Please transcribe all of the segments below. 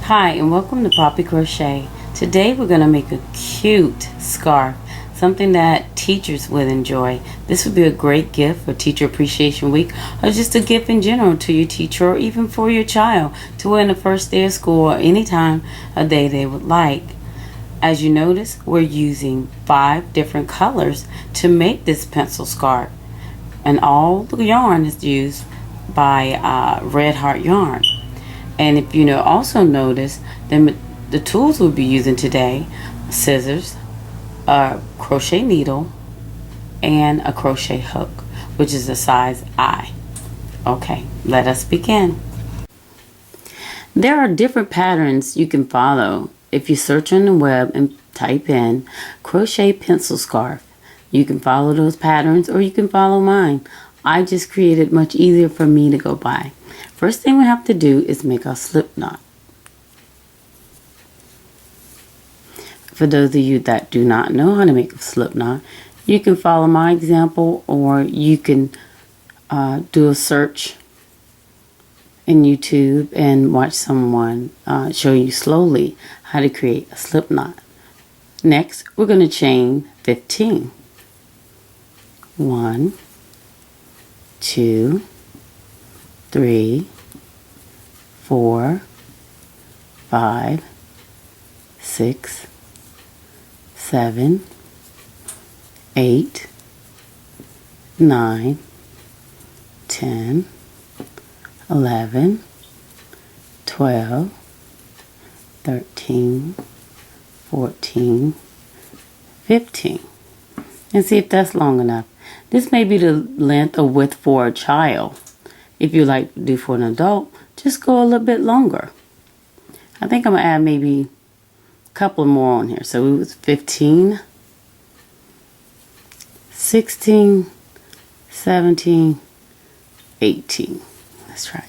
Hi and welcome to Poppy Crochet. Today we're going to make a cute scarf, something that teachers would enjoy. This would be a great gift for Teacher Appreciation Week, or just a gift in general to your teacher, or even for your child to wear on the first day of school or any time of day they would like. As you notice, we're using 5 different colors to make this pencil scarf, and all the yarn is used by Red Heart Yarn. And if you also notice, then the tools we'll be using today: scissors, a crochet needle, and a crochet hook, which is a size I. Okay, let us begin. There are different patterns you can follow. If you search on the web and type in crochet pencil scarf, you can follow those patterns, or you can follow mine. I just created much easier for me to go by. First thing we have to do is make our slip knot. For those of you that do not know how to make a slip knot, you can follow my example, or you can do a search in YouTube and watch someone show you slowly how to create a slip knot. Next, we're going to chain 15. 1, 2, 3, 4, 5, 6, 7, 8, 9, 10, 11, 12, 13, 14, 15. And see if that's long enough. This may be the length or width for a child. If you like to do for an adult, just go a little bit longer. I think I'm going to add maybe a couple more on here. So it was 15, 16, 17, 18. Let's try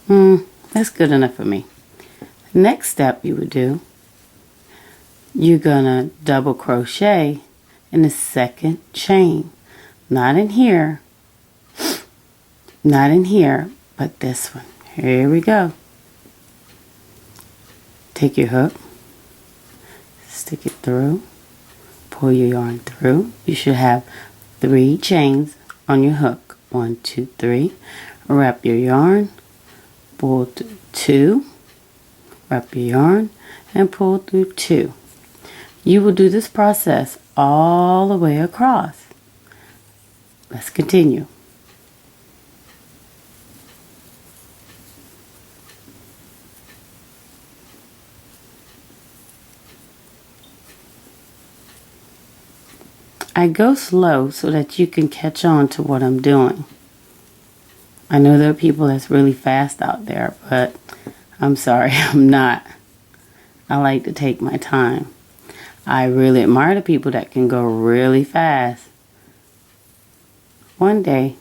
18. That's good enough for me. Next step you would do, you're going to double crochet in the second chain. Not in here, but this one. Here we go. Take your hook, stick it through, pull your yarn through. You should have 3 chains on your hook. 1, 2, 3. Wrap your yarn, pull through 2, wrap your yarn, and pull through 2. You will do this process all the way across. Let's continue. I go slow so that you can catch on to what I'm doing. I know there are people that's really fast out there, but I'm sorry, I'm not. I like to take my time. I really admire the people that can go really fast. One day,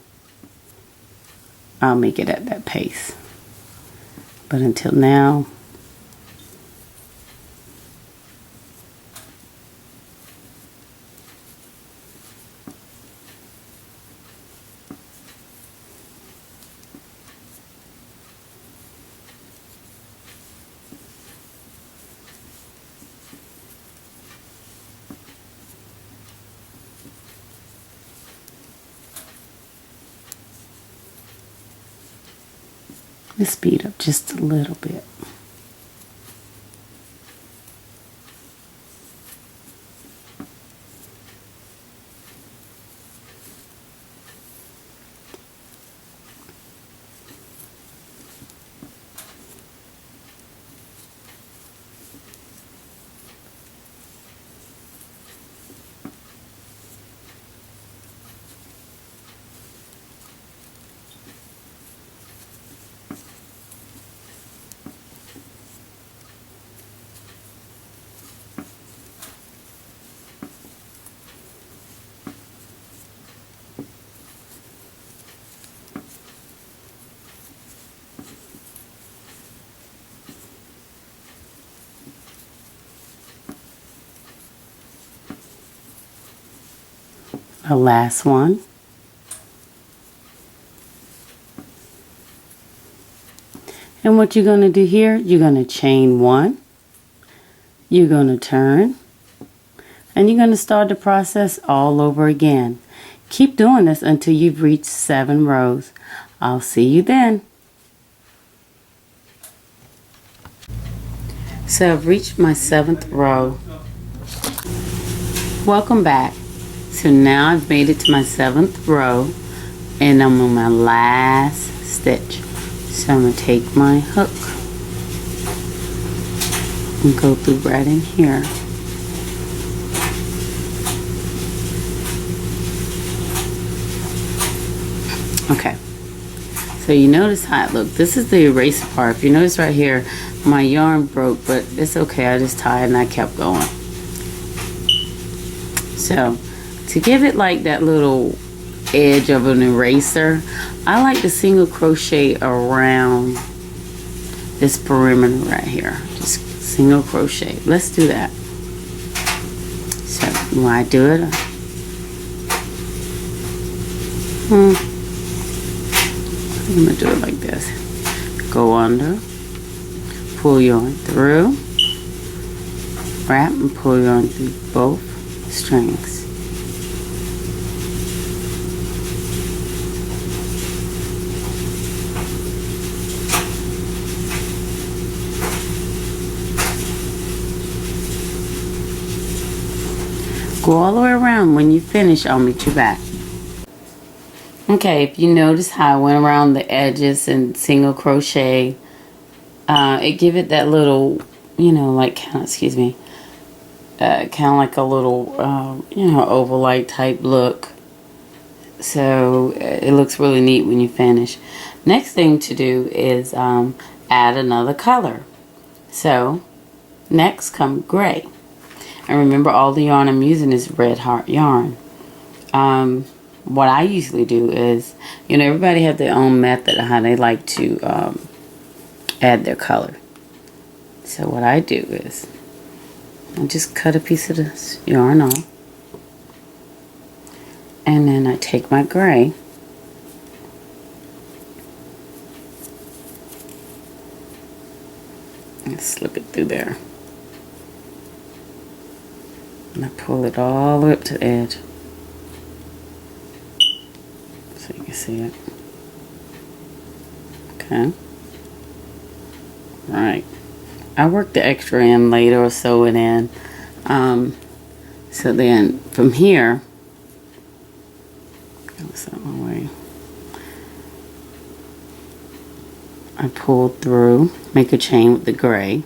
I'll make it at that pace. But until now, let's speed up just a little bit. The last one. And what you're going to do here, you're going to chain 1, you're going to turn, and you're going to start the process all over again. Keep doing this until you've reached 7 rows. I'll see you then. So I've reached my 7th row. Welcome back. So now I've made it to my 7th row and I'm on my last stitch. So I'm going to take my hook and go through right in here. Okay, so you notice how it looked. This is the eraser part. If you notice right here, my yarn broke, but it's okay. I just tied and I kept going. So to give it like that little edge of an eraser, I like to single crochet around this perimeter right here. Just single crochet. Let's do that. So when I do it, I'm going to do it like this. Go under, pull yarn through, wrap and pull yarn through both strings. Go all the way around. When you finish, I'll meet you back. Okay, if you notice how I went around the edges and single crochet, it give it that little, you know, like kind of like a little, you know, oval-like type look. So it looks really neat when you finish. Next thing to do is add another color. So next come gray. And remember, all the yarn I'm using is red heart yarn. What I usually do is, you know, everybody have their own method of how they like to add their color. So what I do is I just cut a piece of this yarn off, and then I take my gray and slip it through there. And I pull it all the way up to the edge so you can see it. Okay. Right. I work the extra in later or sew it in. So then from here, goes that my way. I pull through, make a chain with the gray.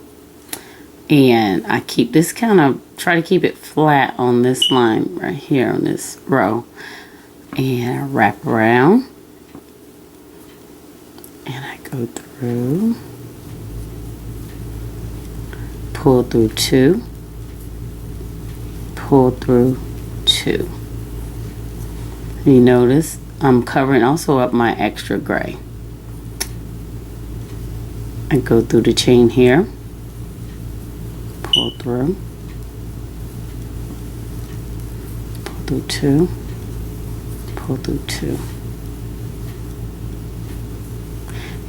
And I keep this try to keep it flat on this line right here on this row. And I wrap around. And I go through. Pull through 2. Pull through 2. You notice I'm covering also up my extra gray. I go through the chain here. Pull through, pull through 2, pull through 2.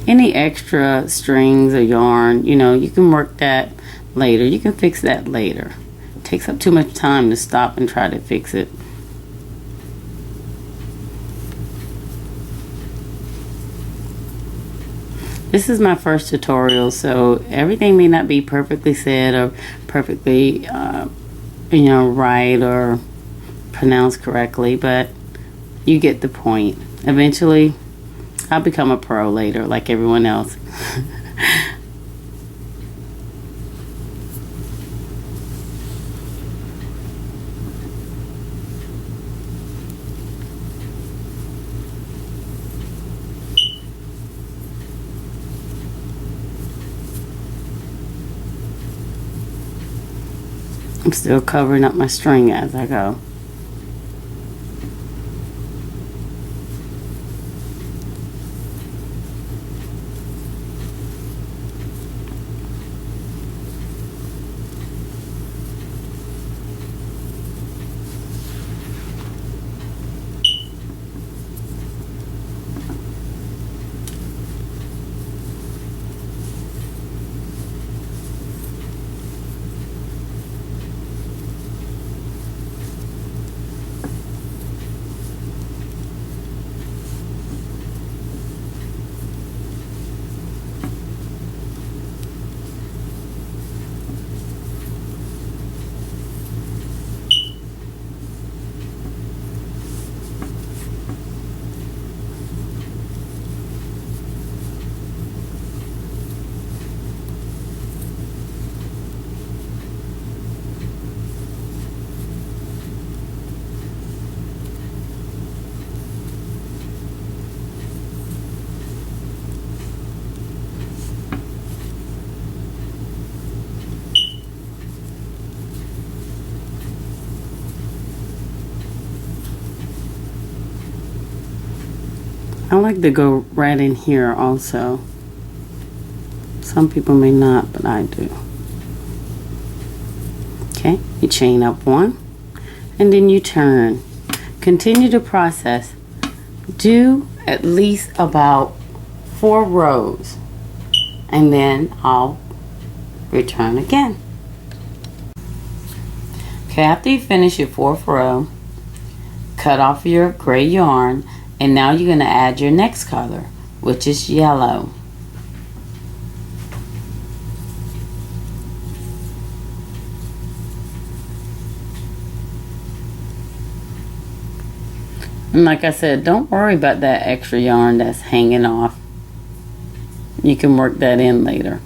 Any extra strings or yarn, you know, you can work that later. You can fix that later. It takes up too much time to stop and try to fix it. This is my first tutorial, so everything may not be perfectly said or perfectly, you know, right or pronounced correctly, but you get the point. Eventually, I'll become a pro later, like everyone else. I'm still covering up my string as I go. like to go right in here also. Some people may not, but I do. Okay, you chain up one and then you turn. Continue the process. Do at least about 4 rows and then I'll return again. Okay, after you finish your 4th row, cut off your gray yarn, and now you're going to add your next color, which is yellow. And like I said, don't worry about that extra yarn that's hanging off. You can work that in later.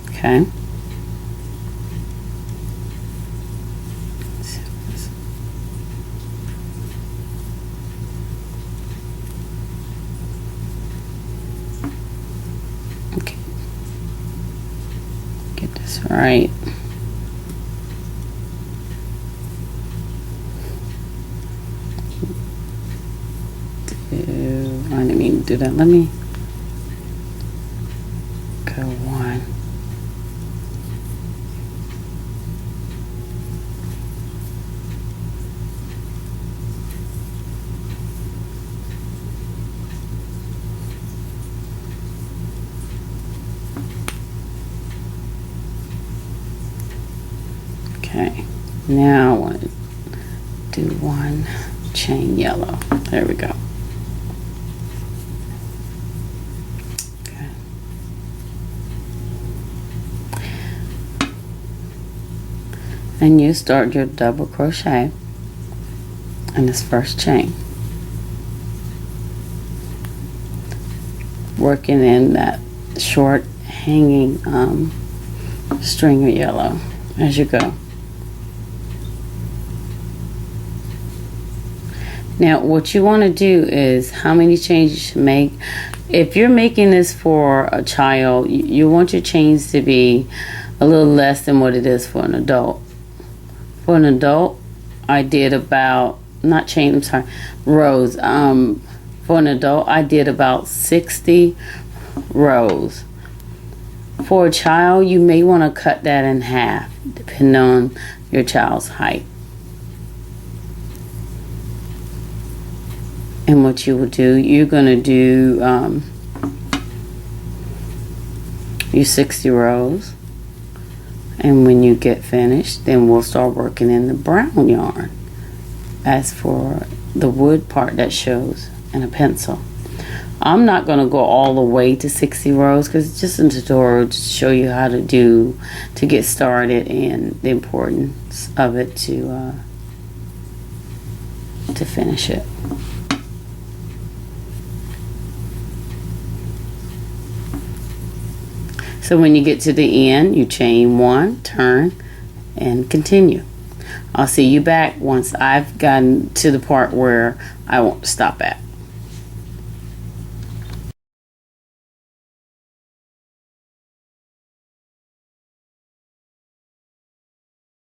Okay. Okay. Get this right. I didn't mean to do that. Let me go 1. Okay, now I want to do 1 chain yellow. There we go. Okay. And you start your double crochet in this first chain, working in that short hanging string of yellow as you go. Now what you want to do is how many chains you should make. If you're making this for a child, you want your chains to be a little less than what it is for an adult. For an adult, I did about, not chain, I'm sorry, rows. For an adult, I did about 60 rows. For a child, you may want to cut that in half, depending on your child's height. And what you will do, you're going to do your 60 rows. And when you get finished, then we'll start working in the brown yarn. As for the wood part that shows in a pencil, I'm not going to go all the way to 60 rows because it's just a tutorial to show you how to do, to get started, and the importance of it to finish it. So when you get to the end, you chain 1, turn, and continue. I'll see you back once I've gotten to the part where I want to stop at.